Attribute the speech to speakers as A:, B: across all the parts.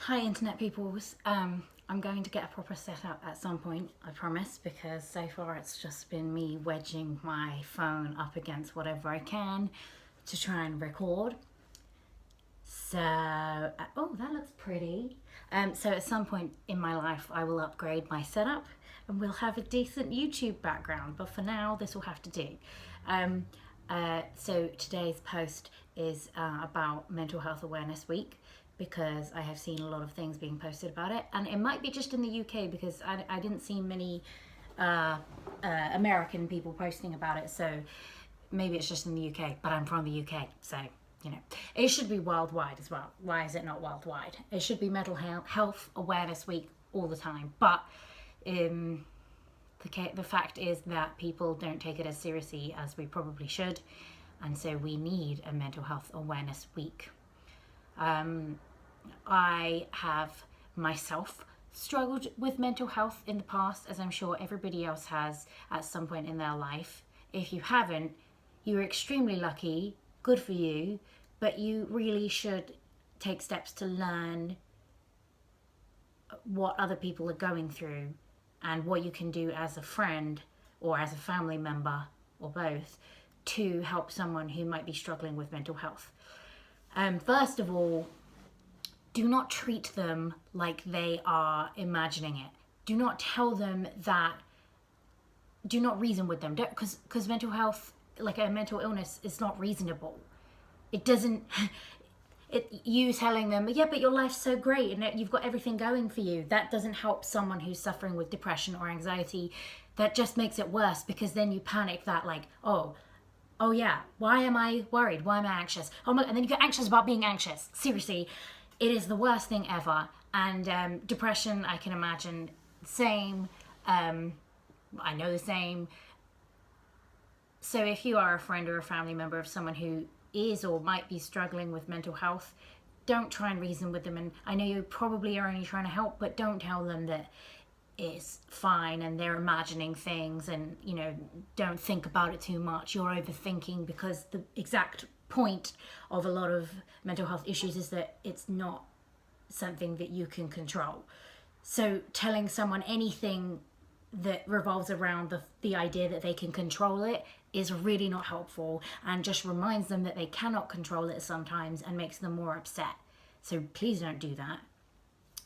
A: Hi internet peoples. I'm going to get a proper setup at some point, I promise, because so far it's just been me wedging my phone up against whatever I can to try and record. So, oh, that looks pretty. So at some point in my life I will upgrade my setup and we'll have a decent YouTube background, but for now this will have to do. So today's post is about Mental Health Awareness Week, because I have seen a lot of things being posted about it, and it might be just in the UK because I didn't see many American people posting about it, so maybe it's just in the UK, but I'm from the UK, so you know, it should be worldwide as well. Why is it not worldwide? It should be Mental Health Awareness Week all the time, but the fact is that people don't take it as seriously as we probably should, and so we need a Mental Health Awareness Week. I have myself struggled with mental health in the past, as I'm sure everybody else has at some point in their life. If you haven't, you're extremely lucky, good for you, but you really should take steps to learn what other people are going through and what you can do as a friend or as a family member or both to help someone who might be struggling with mental health. First of all, do not treat them like they are imagining it. Do not tell them that, do not reason with them, because mental health, like a mental illness, is not reasonable. It doesn't, you telling them, yeah, but your life's so great and you've got everything going for you, that doesn't help someone who's suffering with depression or anxiety. That just makes it worse, because then you panic that like, oh yeah, why am I worried? Why am I anxious? Oh my, and then you get anxious about being anxious. Seriously, it is the worst thing ever. And depression, I can imagine, same. I know the same. So if you are a friend or a family member of someone who is or might be struggling with mental health, don't try and reason with them. And I know you probably are only trying to help, but don't tell them that it's fine and they're imagining things, and you know, don't think about it too much, you're overthinking, because the exact point of a lot of mental health issues is that it's not something that you can control. So telling someone anything that revolves around the idea that they can control it is really not helpful, and just reminds them that they cannot control it sometimes and makes them more upset. So please don't do that.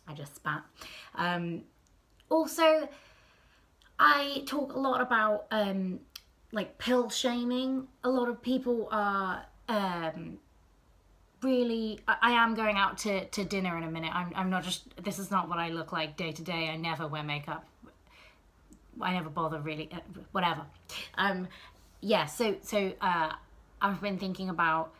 A: I just spat. Also, I talk a lot about like pill shaming. A lot of people are really, I am going out to dinner in a minute. I'm not just, this is not what I look like day to day. I never wear makeup. I never bother really, whatever. Yeah, so I've been thinking about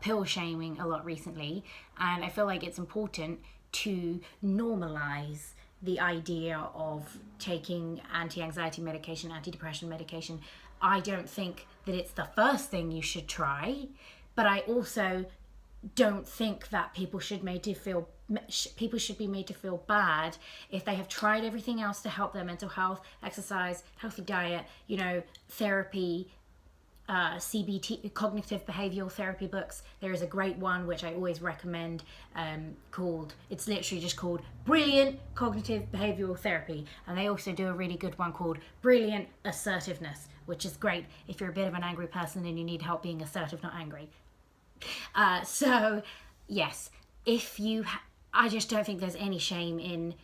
A: pill shaming a lot recently, and I feel like it's important to normalize the idea of taking anti-anxiety medication, antidepressant medication. I don't think that it's the first thing you should try, but I also don't think that people should be made to feel bad if they have tried everything else to help their mental health: exercise, healthy diet, you know, therapy, CBT, cognitive behavioral therapy books. There is a great one which I always recommend, it's literally just called Brilliant Cognitive Behavioral Therapy, and they also do a really good one called Brilliant Assertiveness, which is great if you're a bit of an angry person and you need help being assertive, not angry. So yes, if you I just don't think there's any shame in,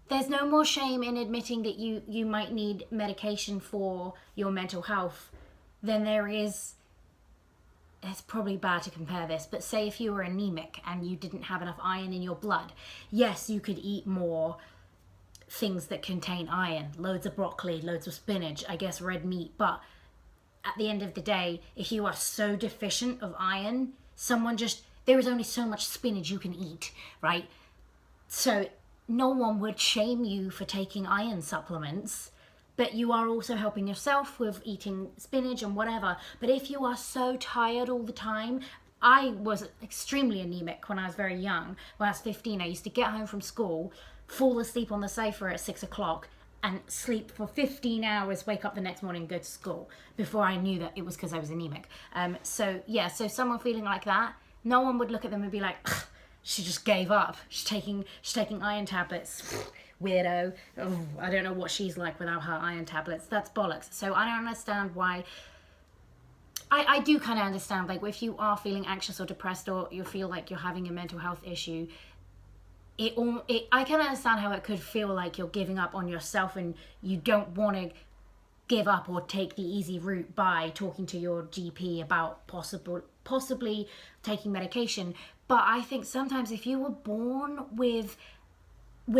A: there's no more shame in admitting that you might need medication for your mental health than there is. It's probably bad to compare this, but say if you were anemic and you didn't have enough iron in your blood, yes, you could eat more things that contain iron, loads of broccoli, loads of spinach, I guess red meat, but at the end of the day, if you are so deficient of iron, there is only so much spinach you can eat, right? So no one would shame you for taking iron supplements, but you are also helping yourself with eating spinach and whatever. But if you are so tired all the time, I was extremely anemic when I was very young. When I was 15, I used to get home from school, fall asleep on the sofa at 6 o'clock, and sleep for 15 hours, wake up the next morning and go to school, before I knew that it was because I was anemic. So someone feeling like that, no one would look at them and be like, she just gave up. She's taking iron tablets. Weirdo. Oh, I don't know what she's like without her iron tablets. That's bollocks. So I don't understand why. I do kind of understand, like, if you are feeling anxious or depressed, or you feel like you're having a mental health issue, I can understand how it could feel like you're giving up on yourself, and you don't want to give up or take the easy route by talking to your GP about possibly taking medication. But I think sometimes if you were born with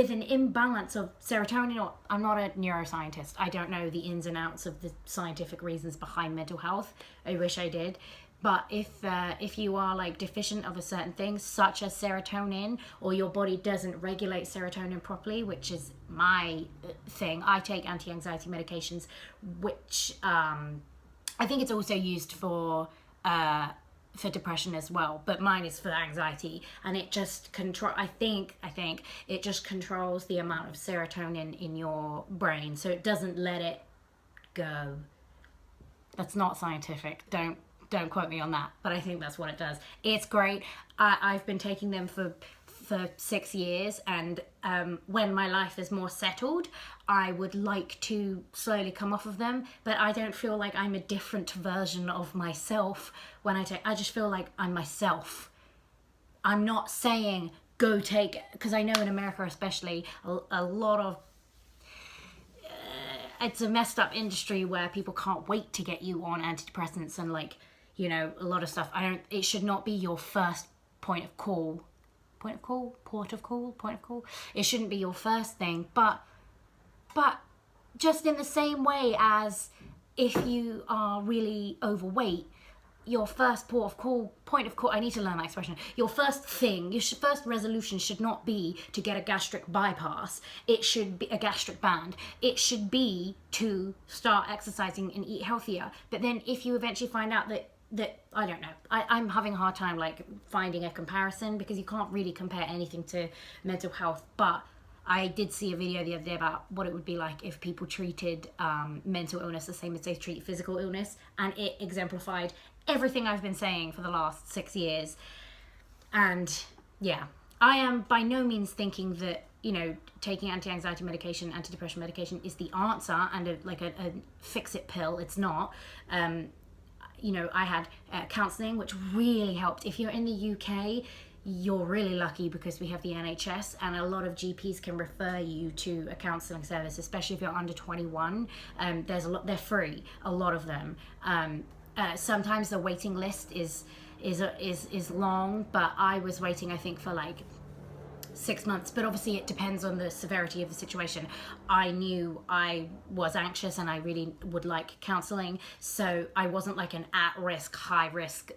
A: an imbalance of serotonin, or I'm not a neuroscientist, I don't know the ins and outs of the scientific reasons behind mental health. I wish I did. But if you are like deficient of a certain thing, such as serotonin, or your body doesn't regulate serotonin properly, which is my thing. I take anti-anxiety medications, which I think it's also used for depression as well, but mine is for anxiety, and it just I think it just controls the amount of serotonin in your brain, so it doesn't let it go. That's not scientific. Don't quote me on that, but I think that's what it does. It's great. I've been taking them for 6 years, and when my life is more settled, I would like to slowly come off of them, but I don't feel like I'm a different version of myself when I just feel like I'm myself. I'm not saying go take, because I know in America especially, a lot of it's a messed up industry where people can't wait to get you on antidepressants and, like, you know, a lot of stuff. It should not be your first point of call. It shouldn't be your first thing, but just in the same way as if you are really overweight, your first point of call, I need to learn that expression. Your first thing, your first resolution should not be to get a gastric bypass. It should be a gastric band. It should be to start exercising and eat healthier. But then if you eventually find out that I don't know, I'm having a hard time like finding a comparison, because you can't really compare anything to mental health. But I did see a video the other day about what it would be like if people treated mental illness the same as they treat physical illness, and it exemplified everything I've been saying for the last 6 years. And yeah, I am by no means thinking that, you know, taking anti-anxiety medication, antidepressant medication is the answer and a fix-it pill. It's not. You know, I had counselling, which really helped. If you're in the UK, you're really lucky, because we have the NHS, and a lot of GPs can refer you to a counselling service, especially if you're under 21. There's a lot, they're free, a lot of them. Sometimes the waiting list is long, but I was waiting, I think, for like 6 months, but obviously it depends on the severity of the situation. I knew I was anxious and I really would like counselling, so I wasn't like an at-risk, high-risk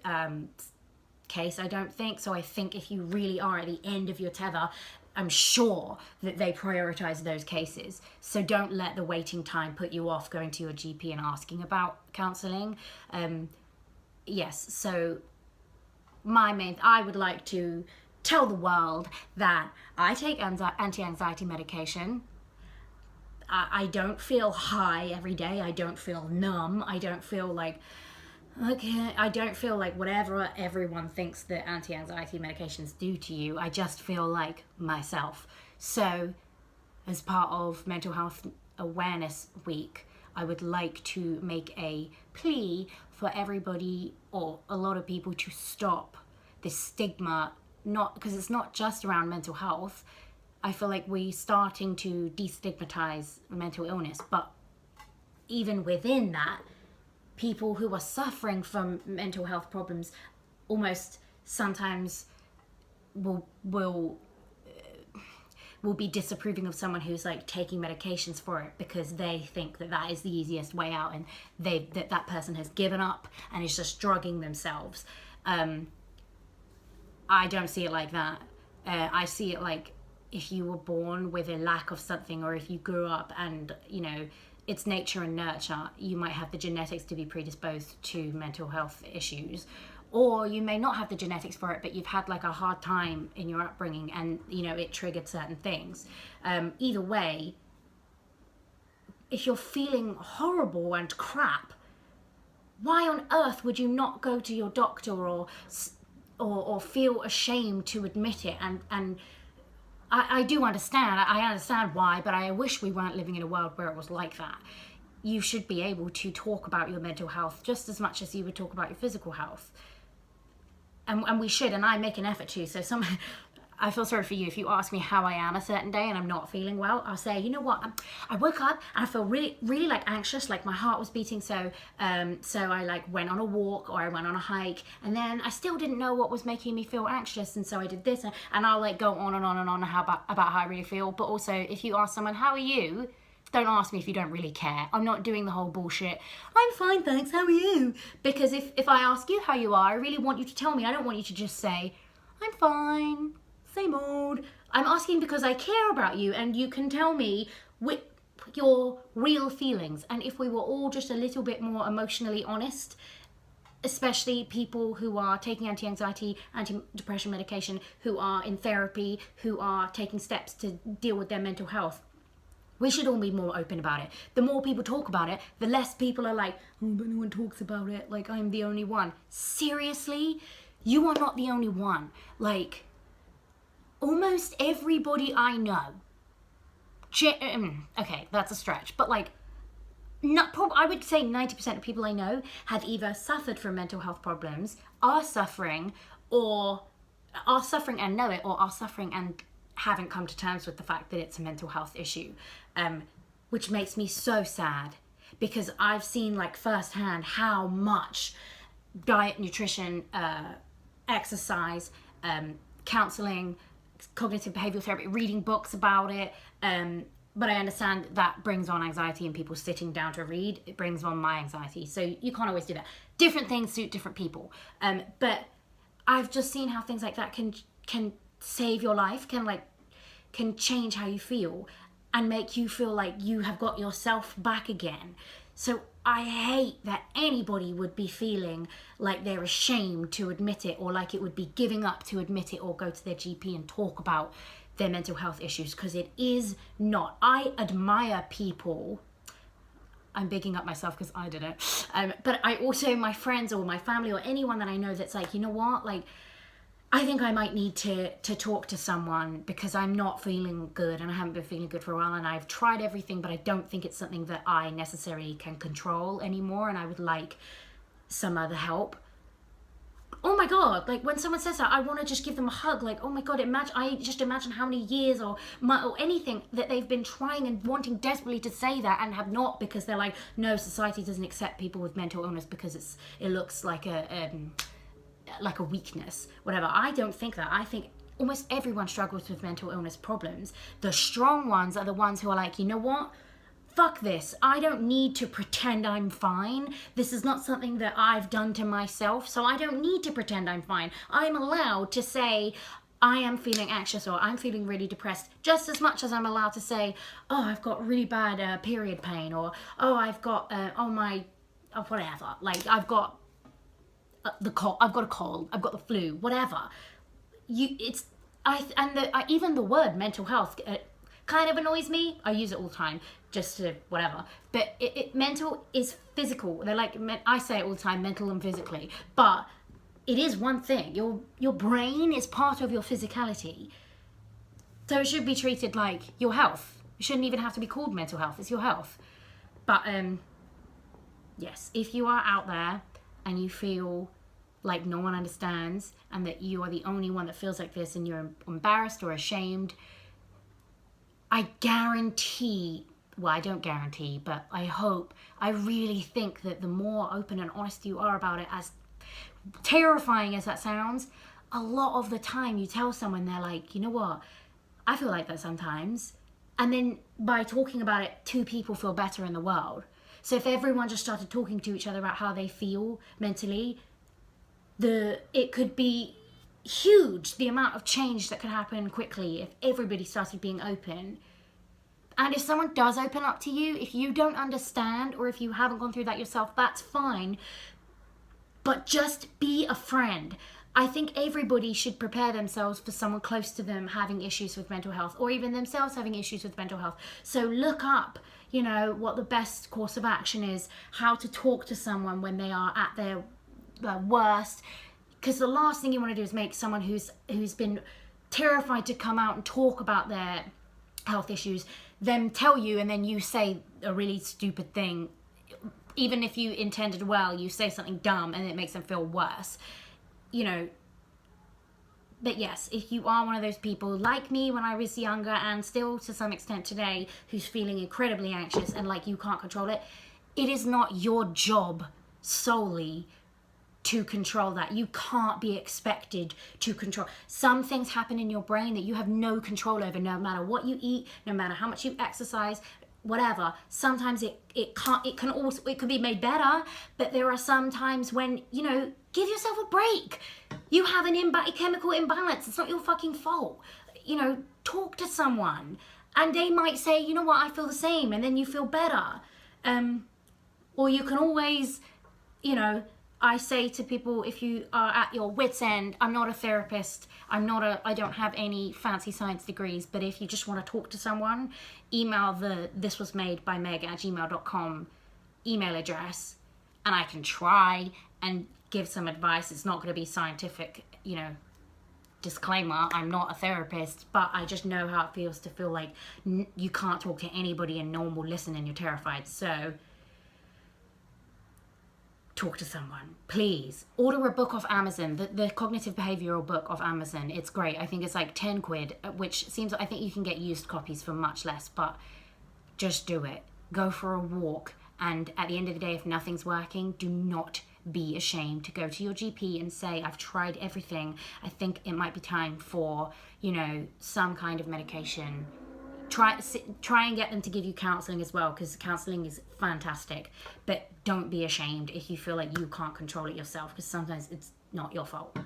A: case, I don't think. So I think if you really are at the end of your tether, I'm sure that they prioritise those cases. So don't let the waiting time put you off going to your GP and asking about counselling. Yes, so I would like to tell the world that I take anti-anxiety medication. I don't feel high every day. I don't feel numb. I don't feel like whatever everyone thinks that anti-anxiety medications do to you. I just feel like myself. So as part of Mental Health Awareness Week, I would like to make a plea for everybody, or a lot of people, to stop this stigma. Not because it's not just around mental health. I feel like we're starting to destigmatize mental illness, but even within that, people who are suffering from mental health problems almost sometimes will be disapproving of someone who's like taking medications for it, because they think that is the easiest way out, and that person has given up and is just drugging themselves. I don't see it like that. I see it like, if you were born with a lack of something, or if you grew up and, you know, it's nature and nurture, you might have the genetics to be predisposed to mental health issues, or you may not have the genetics for it, but you've had like a hard time in your upbringing, and, you know, it triggered certain things. Either way, if you're feeling horrible and crap, why on earth would you not go to your doctor, or or feel ashamed to admit it. And I do understand. I understand why, but I wish we weren't living in a world where it was like that. You should be able to talk about your mental health just as much as you would talk about your physical health. And we should, and I make an effort to. So I feel sorry for you if you ask me how I am a certain day and I'm not feeling well. I'll say, you know what, I woke up and I feel really, really like anxious, like my heart was beating. So I like went on a walk or I went on a hike, and then I still didn't know what was making me feel anxious, and so I did this, and I'll like go on and on and on about how I really feel. But also, if you ask someone, how are you? Don't ask me if you don't really care. I'm not doing the whole bullshit, I'm fine, thanks, how are you? Because if I ask you how you are, I really want you to tell me. I don't want you to just say, I'm fine, same old. I'm asking because I care about you, and you can tell me with your real feelings. And if we were all just a little bit more emotionally honest, especially people who are taking anti-anxiety, anti-depression medication, who are in therapy, who are taking steps to deal with their mental health, we should all be more open about it. The more people talk about it, the less people are like, oh, but no one talks about it, like I'm the only one. Seriously? You are not the only one. Like, almost everybody I know, okay, that's a stretch, but like, I would say 90% of people I know have either suffered from mental health problems, are suffering and know it, or are suffering and haven't come to terms with the fact that it's a mental health issue, which makes me so sad, because I've seen like firsthand how much diet, nutrition, exercise, counseling, cognitive behavioral therapy, reading books about it, but I understand that brings on anxiety, and people sitting down to read, it brings on my anxiety, so you can't always do that. Different things suit different people, but I've just seen how things like that can save your life, can change how you feel and make you feel like you have got yourself back again. So I hate that anybody would be feeling like they're ashamed to admit it, or like it would be giving up to admit it or go to their GP and talk about their mental health issues, because it is not. I admire people. I'm bigging up myself because I did it. But I also, my friends or my family or anyone that I know that's like, you know what, like, I think I might need to talk to someone because I'm not feeling good, and I haven't been feeling good for a while, and I've tried everything, but I don't think it's something that I necessarily can control anymore, and I would like some other help. Oh my God, like when someone says that, I want to just give them a hug. Like, oh my God, I just imagine how many years or anything that they've been trying and wanting desperately to say that and have not, because they're like, no, society doesn't accept people with mental illness because it looks like a weakness, whatever. I don't think that. I think almost everyone struggles with mental illness problems. The strong ones are the ones who are like, you know what? Fuck this. I don't need to pretend I'm fine. This is not something that I've done to myself, so I don't need to pretend I'm fine. I'm allowed to say I am feeling anxious or I'm feeling really depressed just as much as I'm allowed to say, oh, I've got really bad period pain, or oh, I've got whatever. Like, I've got a cold, I've got the flu, whatever. Even the word mental health kind of annoys me. I use it all the time, just to whatever. But mental is physical. They're like, I say it all the time, mental and physically. But it is one thing. Your brain is part of your physicality. So it should be treated like your health. It shouldn't even have to be called mental health. It's your health. But yes, if you are out there and you feel like no one understands and that you are the only one that feels like this and you're embarrassed or ashamed, I guarantee, well, I don't guarantee, but I hope, I really think that the more open and honest you are about it, as terrifying as that sounds, a lot of the time you tell someone, they're like, you know what, I feel like that sometimes. And then by talking about it, two people feel better in the world. So if everyone just started talking to each other about how they feel mentally, it could be huge, the amount of change that could happen quickly if everybody started being open. And if someone does open up to you, if you don't understand or if you haven't gone through that yourself, that's fine. But just be a friend. I think everybody should prepare themselves for someone close to them having issues with mental health, or even themselves having issues with mental health. So look up, what the best course of action is, how to talk to someone when they are at their worst. because the last thing you want to do is make someone who's been terrified to come out and talk about their health issues, them tell you, and then you say a really stupid thing. Even if you intended well, you say something dumb and it makes them feel worse, you know. But yes, if you are one of those people like me when I was younger, and still to some extent today, who's feeling incredibly anxious and like you can't control it, it is not your job solely to control that. You can't be expected to control. Some things happen in your brain that you have no control over, no matter what you eat, no matter how much you exercise, whatever. Sometimes it could be made better, but there are some times when, you know, give yourself a break. You have an chemical imbalance. It's not your fucking fault. You know, talk to someone and they might say, you know what, I feel the same, and then you feel better. Or you can always, you know, I say to people, if you are at your wit's end, I'm not a therapist, I don't have any fancy science degrees, but if you just want to talk to someone, email the thiswasmadebymeg@gmail.com email address, and I can try and give some advice. It's not going to be scientific, you know, disclaimer, I'm not a therapist, but I just know how it feels to feel like you can't talk to anybody and no one will listen and you're terrified. So talk to someone, please. Order a book off Amazon, the cognitive behavioral book off Amazon. It's great. I think it's like 10 quid, which seems, I think you can get used copies for much less, but just do it. Go for a walk, and at the end of the day, if nothing's working, do not be ashamed to go to your GP and say, I've tried everything, I think it might be time for, you know, some kind of medication. Try and get them to give you counselling as well, because counselling is fantastic, but don't be ashamed if you feel like you can't control it yourself, because sometimes it's not your fault.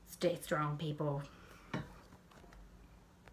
A: Stay strong, people.